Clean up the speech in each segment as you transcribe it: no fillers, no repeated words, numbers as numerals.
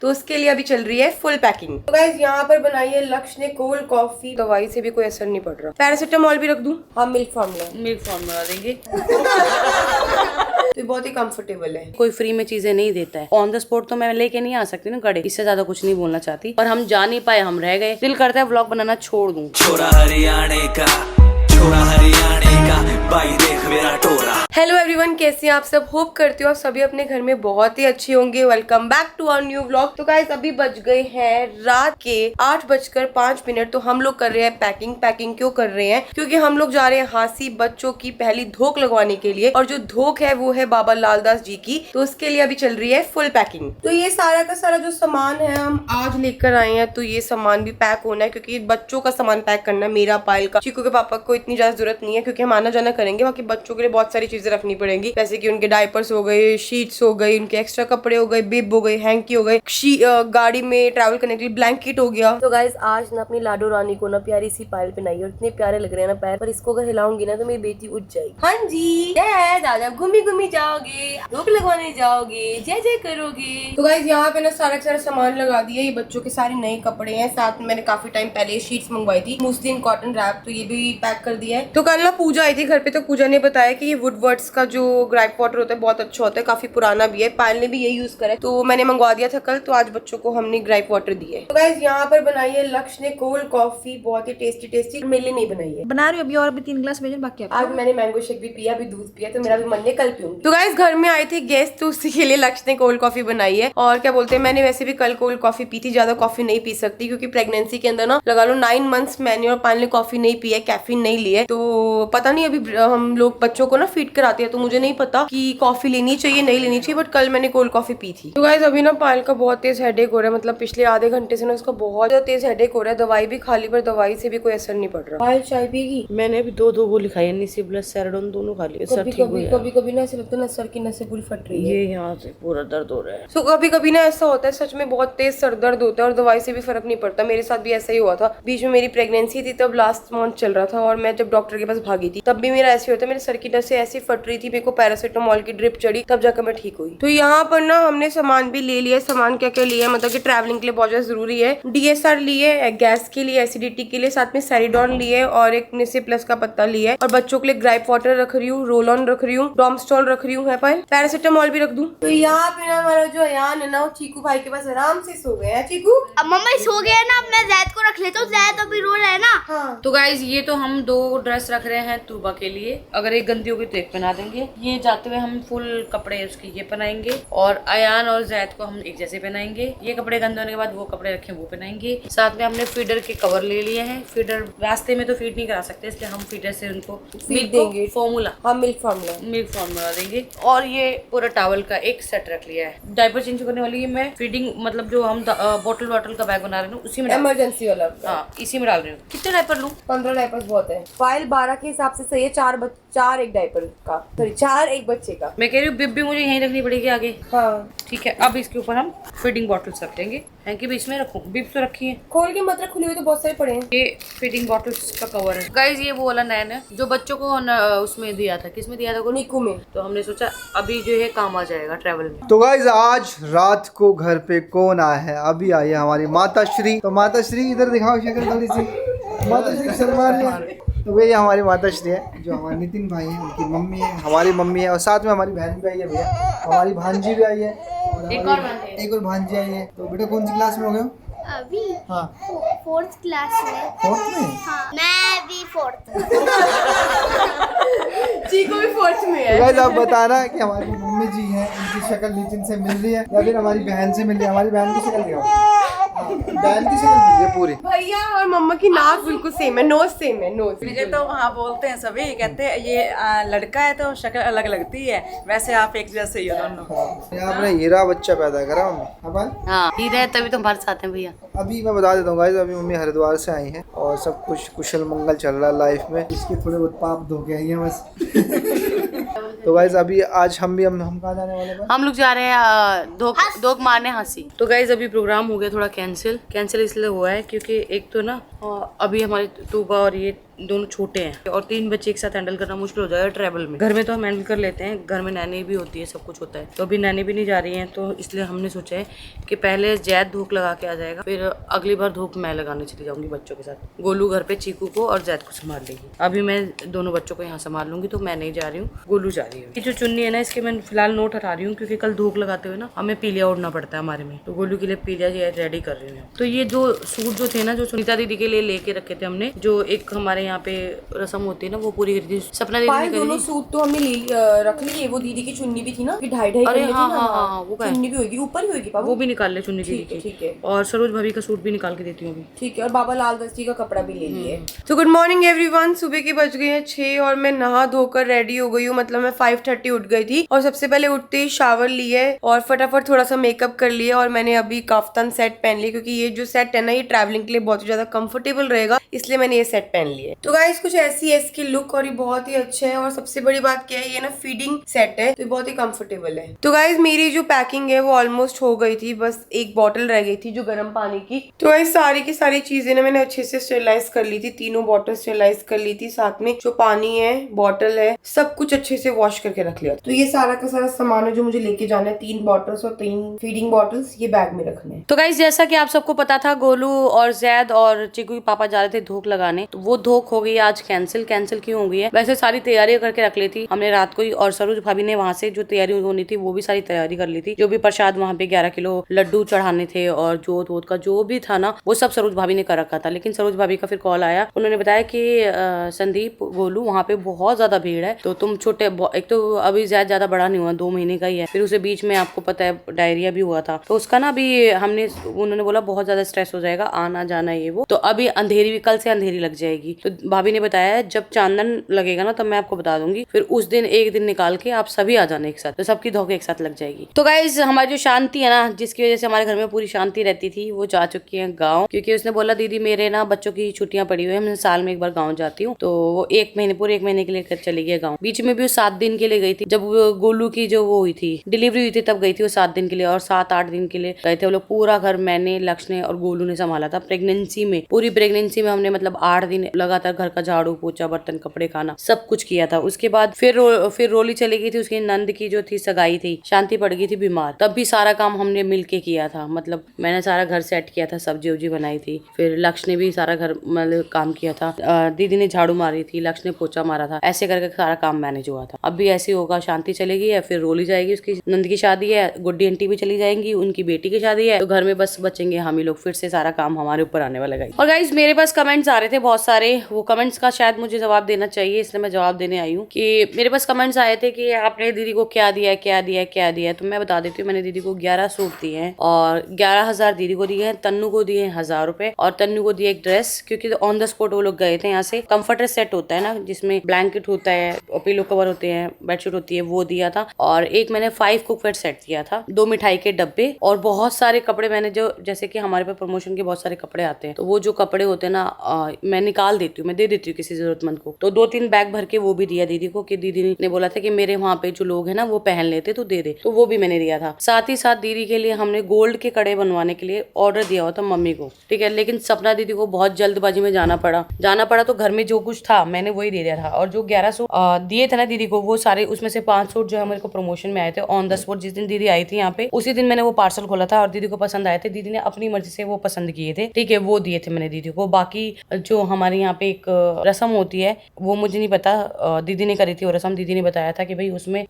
तो उसके लिए अभी चल रही है फुल पैकिंग। तो गाइस यहाँ पर बनाई है लक्ष्य ने कोल्ड कॉफी। दवाई से भी कोई असर नहीं पड़ रहा। पैरासिटामोल भी रख दूं? हाँ, मिल्क फॉर्मूला देंगे। तो बहुत ही कंफर्टेबल है। कोई फ्री में चीजें नहीं देता है। ऑन द स्पॉट तो मैं लेके नहीं आ सकती ना गड़े, इससे ज्यादा कुछ नहीं बोलना चाहती। और हम जा नहीं पाए, हम रह गए। दिल करता है व्लॉग बनाना छोड़ दूं। छोरा हरियाणे का, छोरा हरियाणे का, भाई देख मेरा टोरा। हेलो एवरीवन, कैसे हैं आप सब? होप करती हूँ आप सभी अपने घर में बहुत ही अच्छे होंगे। Welcome back to our new vlog. तो गाइस अभी बज गए हैं रात के 8:05। तो हम लोग कर रहे हैं पैकिंग क्यों कर रहे हैं? क्योंकि हम लोग जा रहे हैं हांसी बच्चों की पहली धोक लगवाने के लिए। और जो धोक है वो है बाबा लालदास जी की। तो उसके लिए अभी चल रही है फुल पैकिंग। तो ये सारा का सारा जो सामान है हम आज लेकर आए हैं। तो ये सामान भी पैक होना है क्योंकि बच्चों का सामान पैक करना है, मेरा, पायल का। चीकू के पापा को इतनी ज्यादा जरूरत नहीं है क्योंकि हम आना जाना करेंगे। बाकी बच्चों के लिए बहुत सारी चीजें रखनी पड़ेंगी, जैसे कि उनके डायपर्स हो गए, शीट्स हो गई, उनके एक्स्ट्रा कपड़े हो गए, बिब हो गई, हैंकी हो गई, गाड़ी में ट्रैवल करने के लिए ब्लैंकेट हो गया। तो गाइस आज ना अपनी लाडो रानी को ना प्यारी सी पायल पहनाई और इतने प्यारे लग रहे हैं ना पैर, पर इसको अगर हिलाऊंगी ना तो मेरी बेटी उठ जाएगी। हाँ जी दादा, घूमी घूमी जाओगे, धूप लगवाने जाओगे, जय जय करोगे। तो गाइस यहाँ पे ना सारा सामान लगा दिया। ये बच्चों के सारे नए कपड़े हैं, साथ में मैंने काफी टाइम पहले शीट्स मंगवाई थी, मुस्लिन कॉटन रैप, तो ये भी पैक कर दिया है। तो कल ना पूजा आई थी घर पे, तो पूजा ने बताया कि ये वुडवर्ड्स का जो ग्राइप वाटर होता है बहुत अच्छा होता है, काफी पुराना भी है। पायल ने भी यही यूज करा है, तो मैंने मंगवा दिया था कल। तो आज बच्चों को हमने ग्राइप वाटर दिए। तो गाइस यहाँ पर बनाई है लक्ष्य ने कोल्ड कॉफी, बहुत ही टेस्टी। मेरे लिए नहीं बनाई है, बना रही हूँ अभी, और भी 3 ग्लास भेजो बाकी। आज मैंने मैंगो शेक भी पिया, अभी दूध पिया, तो मेरा भी मन है कल पीऊंगी। तो गाइस घर में आए थे गेस्ट, तो उसी के लिए लक्ष्य ने कोल्ड कॉफी बनाई है। और क्या बोलते हैं, मैंने वैसे भी कल कोल्ड कॉफी पी थी, ज्यादा कॉफी नहीं पी सकती क्योंकि प्रेगनेंसी के अंदर ना लगा लो 9 मंथ्स मैंने और पायल ने कॉफी नहीं पी है, कैफीन नहीं ली है। तो पता नहीं, अभी हम लोग बच्चों को ना फीड कराते हैं, तो मुझे नहीं पता कि कॉफी लेनी चाहिए नहीं लेनी चाहिए, बट कल मैंने कोल्ड कॉफी पी थी। तो गाइस अभी ना पायल का बहुत तेज हेडेक हो रहा है, मतलब पिछले आधे घंटे से ना उसका बहुत तेज हेडेक हो रहा है। दवाई भी खा ली पर दवाई से भी कोई असर नहीं पड़ रहा। पायल चाय पीगी? मैंने अभी दो गोली खाई है, निसिप्लस सेराडोन दोनों खा लिए। सर ठीक हो गया। कभी ना ऐसा लगता है ना सर की नसें पूरी फट रही है, ये यहाँ से पूरा दर्द हो रहा है। तो कभी ना ऐसा होता है, सच में बहुत तेज सर दर्द होता है और दवाई से भी फर्क नहीं पड़ता। मेरे साथ भी ऐसा ही हुआ था। बीच में मेरी प्रेगनेंसी थी, तब लास्ट मंथ चल रहा था और मैं जब डॉक्टर के पास भागी थी तब भी मेरा ऐसे होता है, मेरे सर की नसें ऐसी फट रही थी, मेरे को पैरासिटामोल की ड्रिप चढ़ी, तब जाकर मैं ठीक हुई। तो यहाँ पर ना हमने सामान भी ले लिया। सामान क्या क्या लिया, मतलब कि ट्रैवलिंग के लिए बहुत ज्यादा जरूरी है। DSR लिए, गैस के लिए, एसिडिटी के लिए, साथ में सेरिडॉन लिए और एक निसिप्लस का पत्ता लिया है। और बच्चों के लिए ग्राइप वाटर रख रही हूँ, रोल ऑन रख रही हूँ, डॉमस्टॉल रख रही हूँ, है पायल, पैरासिटामोल भी रख दूं। तो यहाँ पे ना हमारा जो अयान है ना, वो चीकू भाई के पास आराम से सो गया है। चीकू अब मम्मा सो गया ना, अब मैं जैद को रख लेता हूँ, जैद अभी रो रहा है ना। हाँ। तो गाइज ये तो हम 2 ड्रेस रख रहे हैं तूबा के लिए, अगर एक गंदी होगी तो एक पहना देंगे। ये जाते हुए हम फुल कपड़े उसके ये पहनाएंगे और अयान और जैद को हम एक जैसे पहनाएंगे। ये कपड़े गंदे होने के बाद वो कपड़े रखे वो पहनाएंगे। साथ में हमने फीडर के कवर ले लिए हैं। फीडर रास्ते में तो फीड नहीं करा सकते, इसलिए हम फीडर से उनको फीड देंगे, फॉर्मूला। हाँ, मिल्क फॉर्मूला देंगे। और ये पूरा टॉवल का एक सेट रख लिया है। डायपर चेंज करने वाली मैं फीडिंग, मतलब जो हम बॉटल वाटल का बैग बना रहे हैं उसी में, इमरजेंसी वाला, हाँ इसी में डाल रही हूँ। कितने डायपर लूँ? 15 डायपर्स बहुत है। फाइल 12 के हिसाब से सही है। 4 एक डायपर का, सॉरी 4 एक बच्चे का। मैं कह रही हूँ बिब भी मुझे यहीं रखनी पड़ेगी आगे। हाँ ठीक है। अब इसके ऊपर हम फीडिंग बॉटल्स रख लेंगे। हैंकी भी इसमें रखूँ? बिब तो रखी है, खोल के मतलब खुली हुई तो बहुत सारे पड़े हैं। ये फीडिंग बॉटल्स का कवर है गाइज। ये वो वाला नैन है जो बच्चों को उसमें दिया था, किसमें दिया था? निकू में। तो हमने सोचा अभी जो है काम आ जाएगा ट्रैवल में। तो गाइज आज रात को घर पे कौन आया है? अभी आई है हमारी माता श्री। तो माता श्री इधर दिखाओ शक्ल थोड़ी सी, माता श्री सलमान। तो वही हमारी माता श्री है, जो हमारे नितिन भाई हैं, उनकी मम्मी है, हमारी मम्मी है, और साथ में हमारी बहन भी आई है भैया, हमारी भांजी भी आई है, और एक और भांजी आई है। तो बेटा कौन सी क्लास में हो गए? अभी हाँ 4th क्लास में। 4th में? हाँ, मैं भी 4th। चीकू भी 4th में है। तो गाइस आप बताना कि हमारी मम्मी जी हैं, उनकी शक्ल नितिन से मिल रही है या फिर हमारी बहन से मिल रही है। हमारी बहन की शक्ल दिखाओ, बहन की शक्ल मिल रही है पूरी। भैया और मम्मा की नाक बिल्कुल सेम है, नोज सेम है, नोज। मुझे तो हाँ बोलते हैं सभी, कहते हैं ये लड़का है तो शक्ल अलग लगती है, वैसे आप एक जैसे ही हो दोनों। यहाँ आपने हीरा बच्चा पैदा करा मम्मी। हाँ हीरा है तभी तो हमारे साथ हैं भैया। अभी मैं बता देता हूँ गाइस, अभी मम्मी हरिद्वार से आई हैं और सब कुछ कुशल मंगल चल रहा है लाइफ में। इसके थोड़े बहुत पाप धो के आई हैं बस। तो गाइस अभी आज हम कहाँ जाने वाले हैं? हम लोग जा रहे हैं धोख मारने हांसी। तो गाइस अभी प्रोग्राम हो गया थोड़ा कैंसिल इसलिए हुआ है क्योंकि एक तो ना अभी हमारी तूबा और ये दोनों छोटे हैं और 3 बच्चे एक साथ हैंडल करना मुश्किल हो जाएगा ट्रैवल में। घर में तो हम हैंडल कर लेते हैं, घर में नैनी भी होती है, सब कुछ होता है। तो अभी नैनी भी नहीं जा रही है, तो इसलिए हमने सोचा है कि पहले जैद धूप लगा के आ जाएगा, फिर अगली बार धूप मैं लगाने चली जाऊंगी बच्चों के साथ। गोलू घर पे चीकू को और जैद को संभाल लेगी। अभी मैं दोनों बच्चों को यहाँ संभाल लूंगी, तो मैं नहीं जा रही हूँ, गोलू जा रही है। ये जो चुन्नी है ना, इसके मैं फिलहाल नोट हटा रही हूँ क्योंकि कल धूप लगाते हुए ना हमें पीलिया ओढ़ना पड़ता है हमारे में, तो गोलू के लिए पीलिया रेडी कर रही हूँ। तो ये जो सूट जो थे ना, जो सुनीता दीदी के लिए लेके रखे थे हमने, जो एक हमारे यहाँ पे रस्म होती है ना, वो पूरी खरीदी। सपना दीदी ने दोनों सूट तो हमने रख लिए। वो दीदी की चुन्नी भी थी ना, 2.5 अरे हाँ, वो चुन्नी भी होगी, ऊपर ही होगी पापा, वो भी निकाल ले चुन्नी दीदी की। ठीक है। और सरोज भाभी का सूट भी निकाल के देती हूँ अभी। ठीक है, और बाबा लाल दस्ती का कपड़ा भी ले लिए। तो गुड मॉर्निंग एवरीवन। सुबह की बज गई है 6 और मैं नहा धोकर रेडी हो गई हूँ। मतलब मैं 5:30 उठ गई थी और सबसे पहले उठते ही शावर लिए और फटाफट थोड़ा सा मेकअप कर लिया। और मैंने अभी काफ्तान सेट पहन लिया क्योंकि ये जो सेट है ना, ये ट्रैवलिंग के लिए बहुत ही ज्यादा कंफर्टेबल रहेगा, इसलिए मैंने ये सेट पहन लिया। तो गाइस कुछ ऐसी है इसकी लुक और ये बहुत ही अच्छा है। और सबसे बड़ी बात क्या है, ये ना फीडिंग सेट है, तो ये बहुत ही कंफर्टेबल है। तो गाइस मेरी जो पैकिंग है वो ऑलमोस्ट हो गई थी, बस एक बॉटल रह गई थी जो गर्म पानी की। तो गाइस सारी की सारी चीजें ना मैंने अच्छे से स्टेरिलाइज कर ली थी, तीनों बॉटल स्टेरिलाइज कर ली थी, साथ में जो पानी है, बॉटल है, सब कुछ अच्छे से वॉश करके रख लिया। तो ये सारा का सारा सामान है जो मुझे लेके जाना है, 3 बॉटल्स और 3 फीडिंग बॉटल्स ये बैग में रखने हैं। तो गाइस जैसा कि आप सबको पता था, गोलू और जैद और चिकू के पापा जा रहे थे धोख लगाने, तो वो धोख हो गई आज कैंसिल क्यों हो गई है? वैसे सारी तैयारी करके रख ली थी हमने रात को ही, और सरोज भाभी ने वहाँ से जो तैयारी होनी थी वो भी सारी तैयारी कर ली थी। जो भी प्रसाद वहाँ पे 11 किलो लड्डू चढ़ाने थे और जोत वोत का जो भी था ना, वो सब सरोज भाभी ने कर रखा था। लेकिन सरोज भाभी का फिर कॉल आया, उन्होंने बताया कि संदीप, गोलू, वहाँ पे बहुत ज्यादा भीड़ है, तो तुम छोटे, एक तो अभी ज्यादा बड़ा नहीं हुआ, 2 महीने का ही है, फिर उसे बीच में आपको पता है डायरिया भी हुआ था, तो उसका ना अभी उन्होंने बोला बहुत ज्यादा स्ट्रेस हो जाएगा, आना जाना ये वो, तो अभी अंधेरी भी, कल से अंधेरी लग जाएगी। तो भाभी ने बताया जब चांदन लगेगा ना तब मैं आपको बता दूंगी, फिर उस दिन एक दिन निकाल के आप सभी आ जाना एक साथ, तो सबकी धोखे एक साथ लग जाएगी। तो गाइज हमारी जो शांति है ना, जिसकी वजह से हमारे घर में पूरी शांति रहती थी, वो जा चुकी है गाँव, क्योंकि उसने बोला दीदी मेरे ना बच्चों की छुट्टियां पड़ी हुई है, मैं साल में एक बार गाँव जाती हूँ, तो वो पूरे एक महीने के लिए चली गई गाँव। बीच में भी वो 7 दिन के लिए गई थी, जब गोलू की जो वो हुई थी, डिलीवरी हुई थी, तब गई थी वो 7 दिन के लिए, और 7-8 दिन के लिए गए थे वो लोग। पूरा घर मैंने, लक्ष्य ने और गोलू ने संभाला था प्रेगनेंसी में। पूरी प्रेगनेंसी में हमने मतलब 8 दिन लगातार घर का झाड़ू पोछा, बर्तन, कपड़े, खाना सब कुछ किया था। उसके बाद फिर रोली चली गई थी, उसकी नंद की जो थी सगाई थी, शांति पड़ गई थी बीमार, तब भी सारा काम हमने मिलके किया था। मतलब मैंने सारा घर सेट किया था, सब्जी उब्जी बनाई थी, फिर लक्ष्य ने भी सारा घर मतलब काम किया था, दीदी ने झाड़ू मारी थी, लक्ष्य ने पोछा मारा था, ऐसे करके सारा काम मैनेज हुआ था। अब भी ऐसे होगा, शांति चलेगी है, फिर रोली जाएगी, उसकी नंद की शादी है, गुड्डी आंटी भी चली जाएंगी, उनकी बेटी की शादी है, तो घर में बस बचेंगे हम ही लोग, फिर से सारा काम हमारे ऊपर आने वाला है। और गाइस मेरे पास कमेंट्स आ रहे थे बहुत सारे, वो कमेंट्स का शायद मुझे जवाब देना चाहिए, इसलिए मैं जवाब देने आई हूँ कि मेरे पास कमेंट्स आए थे कि आपने दीदी को क्या दिया है। तो मैं बता देती हूँ, मैंने दीदी को 11 सूट दिए हैं और 11,000 दीदी को दिए हैं, तन्नू को दिए हैं 1000 रुपए, और तन्नू को दिए एक ड्रेस, क्योंकि ऑन द स्पॉट वो लोग गए थे यहाँ से। कंफर्टर सेट होता है ना, जिसमें ब्लैंकेट होता है, पिलो कवर होते हैं, बेडशीट होती है, वो दिया था। और एक मैंने 5 कुकवेयर सेट दिया था, 2 मिठाई के डब्बे, और बहुत सारे कपड़े मैंने, जो जैसे कि हमारे पे प्रमोशन के बहुत सारे कपड़े आते हैं, तो वो जो कपड़े होते हैं ना, मैं निकाल देती हूँ, मैं दे देती हूँ किसी जरूरतमंद को, तो 2-3 बैग भर के वो भी दिया दीदी को, कि दीदी ने बोला था कि मेरे वहाँ पे जो लोग हैं ना वो पहन लेते, तो दे दे, तो वो भी मैंने दिया था। साथ ही साथ दीदी के लिए हमने गोल्ड के कड़े बनवाने के लिए ऑर्डर दिया हुआ था मम्मी को, ठीक है, लेकिन सपना दीदी को बहुत जल्दबाजी में जाना पड़ा, तो घर में जो कुछ था मैंने वही दे दिया था। और जो 11 सूट दिए थे ना दीदी को, वो सारे, उसमें से 5 सूट जो है मेरे को प्रमोशन में आए थे ऑन द स्पॉट, जिस दिन दीदी आई थी यहाँ पे, उसी दिन मैंने वो पार्सल खोला था और दीदी को पसंद आए थे, दीदी ने अपनी मर्जी से वो पसंद किए थे, ठीक है, वो दिए थे मैंने दीदी को। बाकी जो हमारे यहाँ पे एक रस्म होती है, वो मुझे नहीं पता, दीदी ने करी थी वो रस्म, दीदी ने बताया था कि भाई उसमें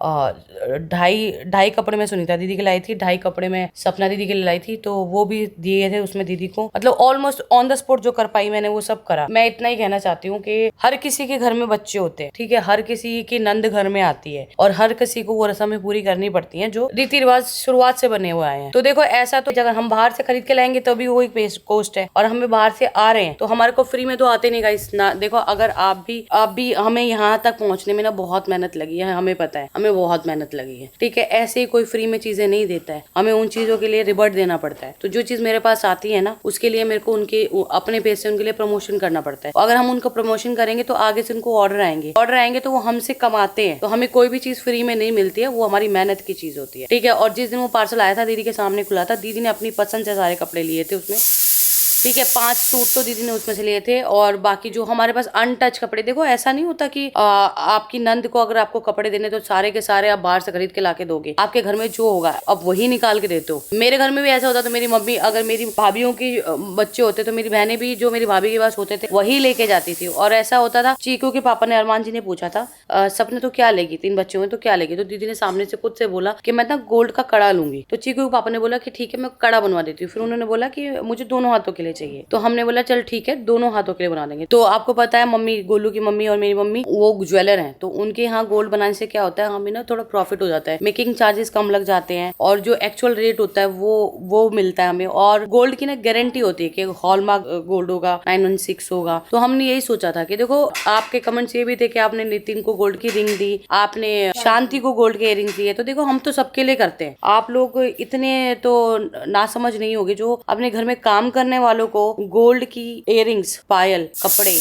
2.5 कपड़े में सुनीता दीदी के लाई थी, 2.5 कपड़े में सपना दीदी के लिए लाई थी, तो वो भी दिए थे उसमें दीदी को। मतलब ऑलमोस्ट ऑन द स्पॉट जो कर पाई मैंने वो सब करा। मैं इतना ही कहना चाहती हूँ कि हर किसी के घर में बच्चे होते हैं, ठीक है, हर किसी की नंद घर में आती है, और हर किसी को वो रस्में पूरी करनी पड़ती हैं जो रीति रिवाज शुरुआत से बने हुए आए हैं। तो देखो ऐसा, तो अगर हम बाहर से खरीद के लाएंगे तो भी वो एक कॉस्ट है, और हमें बाहर से आ रहे हैं तो हमारे को फ्री में तो आते नहीं गाइस ना। देखो अगर आप भी हमें यहाँ तक पहुंचने में ना बहुत मेहनत लगी है, हमें पता है, हमें बहुत मेहनत लगी है, ठीक है, ऐसे ही कोई फ्री में चीजें नहीं देता है, हमें उन चीजों के लिए रिबर्ट देना पड़ता है। तो जो चीज मेरे पास आती है ना, उसके लिए मेरे को उनके अपने पैसे उनके लिए प्रमोशन करना पड़ता है। अगर हम उनको प्रमोशन करेंगे तो आगे से उनको ऑर्डर आएंगे तो वो हमसे कमाते हैं। तो हमें कोई भी चीज फ्री में नहीं मिलती है, वो हमारी मेहनत की चीज होती है, ठीक है। और जिस दिन वो पार्सल आया था, दीदी के सामने खुला था, दीदी ने अपनी पसंद से सारे कपड़े लिए थे उसमें, ठीक है, 5 सूट तो दीदी ने उसमें से लिए थे, और बाकी जो हमारे पास अनटच कपड़े, देखो ऐसा नहीं होता कि आपकी नंद को अगर आपको कपड़े देने तो सारे के सारे आप बाहर से खरीद के लाके दोगे। आपके घर में जो होगा अब वही निकाल के देते हो। मेरे घर में भी ऐसा होता, तो मेरी मम्मी, अगर मेरी भाभीियों की बच्चे होते तो मेरी बहनें भी जो मेरी भाभी के पास होते थे वही लेके जाती थी। और ऐसा होता था, चीकू के पापा ने, अरमान जी ने पूछा था सपने तो क्या लेगी, 3 बच्चों में तो क्या लेगी, तो दीदी ने सामने से खुद से बोला कि मैं ना गोल्ड का कड़ा लूंगी। तो चीकू के पापा ने बोला कि ठीक है मैं कड़ा बनवा देती हूँ। फिर उन्होंने बोला कि मुझे दोनों हाथों के लिए चाहिए, तो हमने बोला चल ठीक है दोनों हाथों के लिए बना देंगे। तो आपको पता है मम्मी, गोलू की मम्मी और मेरी मम्मी वो ज्वेलर हैं, तो उनके यहाँ गोल्ड बनाने से क्या होता है, हमें ना थोड़ा प्रॉफिट हो जाता है, मेकिंग चार्जेस कम लग जाते हैं, और जो एक्चुअल रेट होता है वो मिलता है हमें। और गोल्ड की ना गारंटी होती है कि हॉलमार्क गोल्ड होगा, 916 होगा। तो हमने यही सोचा था कि देखो आपके कमेंट्स ये भी थे कि आपने नितिन को गोल्ड की रिंग दी, आपने शांति को गोल्ड के इयरिंग्स दिए, तो देखो हम तो सबके लिए करते हैं। आप लोग इतने तो नासमझ नहीं होगे जो अपने घर में काम करने वालों को गोल्ड की इयरिंग्स, पायल, कपड़े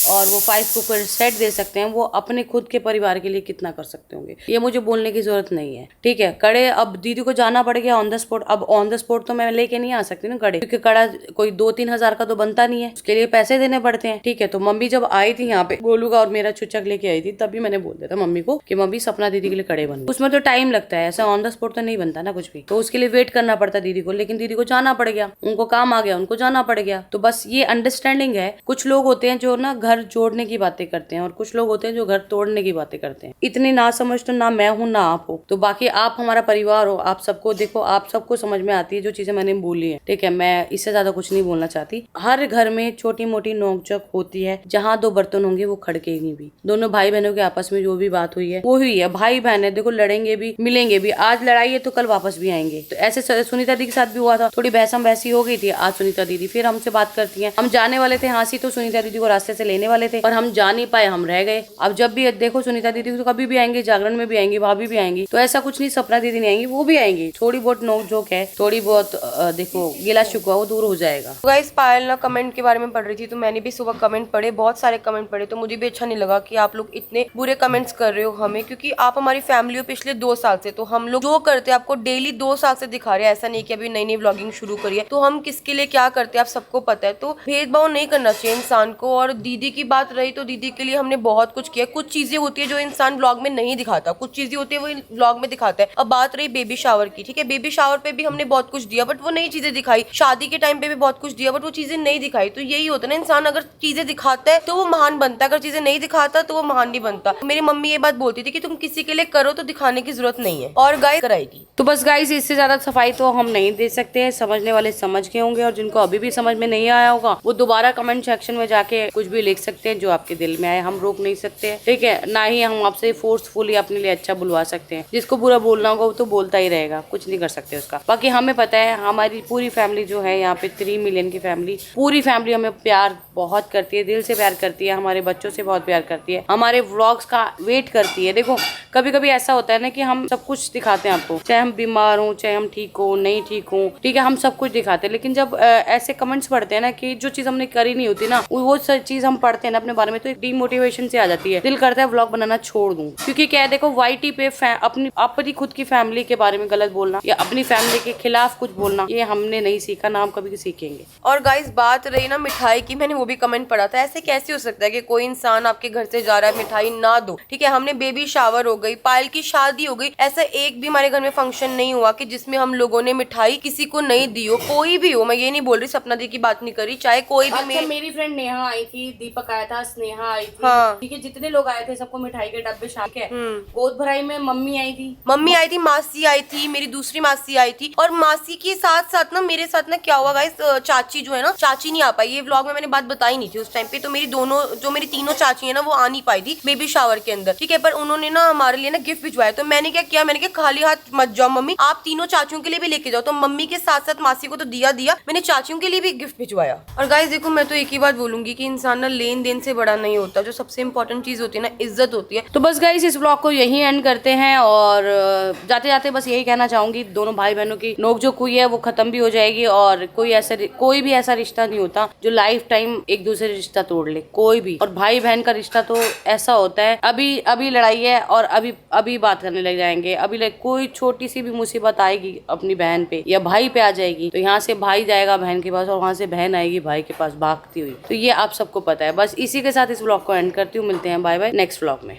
और वो 5 कुकर सेट दे सकते हैं, वो अपने खुद के परिवार के लिए कितना कर सकते होंगे, ये मुझे बोलने की जरूरत नहीं है। ठीक है, कड़े अब दीदी को जाना पड़ गया ऑन द स्पॉट। अब ऑन द स्पॉट तो मैं लेके नहीं आ सकती ना कड़े, क्योंकि कड़ा कोई 2-3 हजार का तो बनता नहीं है, उसके लिए पैसे देने पड़ते हैं। ठीक है, तो मम्मी जब आई थी यहाँ पे, गोलू का और मेरा चुचक लेके आई थी, तभी मैंने बोल दिया था मम्मी को कि मम्मी सपना दीदी के लिए कड़े बन। उसमें तो टाइम लगता है, ऐसा ऑन द स्पॉट तो नहीं बनता ना कुछ भी, तो उसके लिए वेट करना पड़ता दीदी को। लेकिन दीदी को जाना पड़ गया, उनको काम आ गया, उनको जाना पड़ गया। तो बस ये अंडरस्टैंडिंग है। कुछ लोग होते हैं जो ना घर जोड़ने की बातें करते हैं, और कुछ लोग होते हैं जो घर तोड़ने की बातें करते हैं। इतनी ना समझ तो ना मैं हूँ ना आप हो, तो बाकी आप हमारा परिवार हो, आप सबको देखो, आप सबको समझ में आती है जो चीजें मैंने बोली है। ठीक है, मैं इससे ज्यादा कुछ नहीं बोलना चाहती। हर घर में छोटी मोटी नोकझोंक होती है, जहाँ 2 बर्तन होंगे वो खड़केंगे भी। दोनों भाई बहनों के आपस में जो भी बात हुई है वो हुई है। भाई बहन है, देखो लड़ेंगे भी, मिलेंगे भी। आज लड़ाई है तो कल वापस भी आएंगे। तो ऐसे सुनीता दीदी के साथ भी हुआ था, थोड़ी बहसम बहसी हो गई थी। आज सुनीता दीदी फिर हमसे बात करती है। हम जाने वाले थे हाँसी, तो सुनीता दीदी को रास्ते से लेने वाले थे, पर हम जा नहीं पाए, हम रह गए। अब जब भी देखो सुनीता दीदी तो कभी भी आएंगे, जागरण में भी आएंगी, भाभी भी आएंगी, तो ऐसा कुछ नहीं सपना दीदी नहीं आएंगी, वो भी आएंगी। थोड़ी बहुत नोक झोंक है, थोड़ी बहुत देखो गिला शिकवा वो दूर हो जाएगा। गाइस पायल ना कमेंट के बारे में पढ़ रही थी, तो मैंने भी सुबह कमेंट पढ़े, बहुत सारे कमेंट पढ़े, तो मुझे भी अच्छा नहीं लगा कि आप लोग इतने बुरे कमेंट्स कर रहे हो हमें, क्योंकि आप हमारी फैमिली हो पिछले 2 साल से। तो हम लोग जो करते हैं आपको डेली 2 साल से दिखा रहे हैं, ऐसा नहीं कि अभी नई नई व्लॉगिंग शुरू करी है। तो हम किसके लिए क्या करते हैं आप सबको पता है, तो भेदभाव नहीं करना चाहिए इंसान को। और दीदी की बात रही तो दीदी के लिए हमने बहुत कुछ किया। कुछ चीजें होती है जो इंसान व्लॉग में नहीं दिखाता, कुछ चीजें होती है वो व्लॉग में दिखाता है। अब बात रही बेबी शावर की, ठीक है, बेबी शावर पे भी हमने बहुत कुछ दिया, बट वो नई चीजें दिखाई। शादी के टाइम पे भी बहुत कुछ दिया, बट वो चीजें नहीं दिखाई। तो यही होता है ना, इंसान अगर चीजें दिखाता है तो वो महान बनता है, अगर चीजें नहीं दिखाता तो वो महान नहीं बनता। मेरी मम्मी ये बात बोलती थी कि तुम किसी के लिए करो तो दिखाने की जरूरत नहीं है, और गाइस कराएगी। तो बस गाइस इससे ज्यादा सफाई तो हम नहीं दे सकते हैं। समझने वाले समझ गए होंगे, और जिनको अभी भी समझ में नहीं आया होगा वो दोबारा कमेंट सेक्शन में जाके कुछ भी लिख सकते हैं जो आपके दिल में आए। हम रोक नहीं सकते, ठीक है, ना ही हम आपसे फोर्सफुली अपने लिए अच्छा बुलवा सकते हैं। जिसको बुरा बोलना होगा वो तो बोलता ही रहेगा, कुछ नहीं कर सकते उसका। बाकी हमें पता है हमारी पूरी फैमिली जो है यहाँ पे 3 मिलियन की फैमिली, पूरी फैमिली हमें प्यार बहुत करती है, दिल से प्यार करती है, हमारे बच्चों से बहुत प्यार करती है, हमारे व्लॉग्स का वेट करती है। देखो कभी कभी ऐसा होता है ना कि हम सब कुछ दिखाते हैं आपको, चाहे हम बीमार हो, चाहे हम ठीक हो, नहीं ठीक हो, ठीक है, हम सब कुछ दिखाते हैं। लेकिन जब ऐसे कमेंट्स पढ़ते हैं ना कि जो चीज हमने करी नहीं होती ना, वो चीज हम पढ़ते हैं ना अपने बारे में, तो एक डिमोटिवेशन से आ जाती है, दिल करता है व्लॉग बनाना छोड़ दूं। क्योंकि क्या है, देखो वाईटी पे अपनी खुद की फैमिली के बारे में गलत बोलना या अपनी फैमिली के खिलाफ कुछ बोलना, ये हमने नहीं सीखा, ना हम कभी सीखेंगे। और गाइस बात रही ना मिठाई की, मैंने वो भी कमेंट पढ़ा था, ऐसे कैसे हो सकता है कि कोई इंसान आपके घर से जा रहा है मिठाई ना दो। ठीक है, हमने बेबी शावर हो गई, पायल की शादी हो गई, ऐसा एक भी हमारे घर में फंक्शन नहीं हुआ कि जिसमें हम लोगों ने मिठाई किसी को नहीं दी हो। कोई भी हो, मैं ये नहीं बोल रही सपना दी की बात नहीं करी, चाहे कोई भी। अच्छा, मेरी फ्रेंड नेहा आई थी, दीपक आया था, स्नेहा आई थी, हाँ। ठीक है, जितने लोग आए थे सबको मिठाई के डब्बे शामिल है। गोद भराई में मम्मी आई थी, मासी आई थी, मेरी दूसरी मासी आई थी, और मासी के साथ साथ ना मेरे साथ ना क्या हुआ गाइस, चाची जो है ना, चाची नहीं आ पाई। ये व्लॉग में मैंने बात बताई नहीं थी उस टाइम पे, तो मेरी मेरी तीनों चाची है ना वो आ नहीं पाई थी बेबी शावर के अंदर, ठीक है, पर उन्होंने ना हमारे लिए ना गिफ्ट भिजवाया। तो मैंने क्या किया, मैंने कहा खाली हाथ मत जाओ मम्मी, आप तीनों चाचियों के लिए भी लेके जाओ। तो मम्मी के साथ साथ मासी को तो दिया, मैंने चाचियों के लिए भी गिफ्ट भिजवाया। और गाइस देखो मैं तो एक ही बात बोलूंगी कि इंसान ना ले लेन देन से बड़ा नहीं होता। जो सबसे इम्पोर्टेंट चीज होती है ना, इज्जत होती है। तो बस गाइस इस ब्लॉग को यही एंड करते हैं और जाते जाते बस यही कहना चाहूंगी, दोनों भाई बहनों की नोकझोंक हुई है वो खत्म भी हो जाएगी और कोई भी ऐसा रिश्ता नहीं होता जो लाइफ टाइम एक दूसरे रिश्ता तोड़ ले, कोई भी। और भाई बहन का रिश्ता तो ऐसा होता है, अभी लड़ाई है और अभी बात करने लग जाएंगे, कोई छोटी सी भी मुसीबत आएगी अपनी बहन पे या भाई पे आ जाएगी तो यहाँ से भाई जाएगा बहन के पास और वहाँ से बहन आएगी भाई के पास भागती हुई। तो ये आप सबको पता है। बस इसी के साथ इस ब्लॉग को एंड करती हूँ। मिलते हैं, बाय बाय नेक्स्ट ब्लॉग में।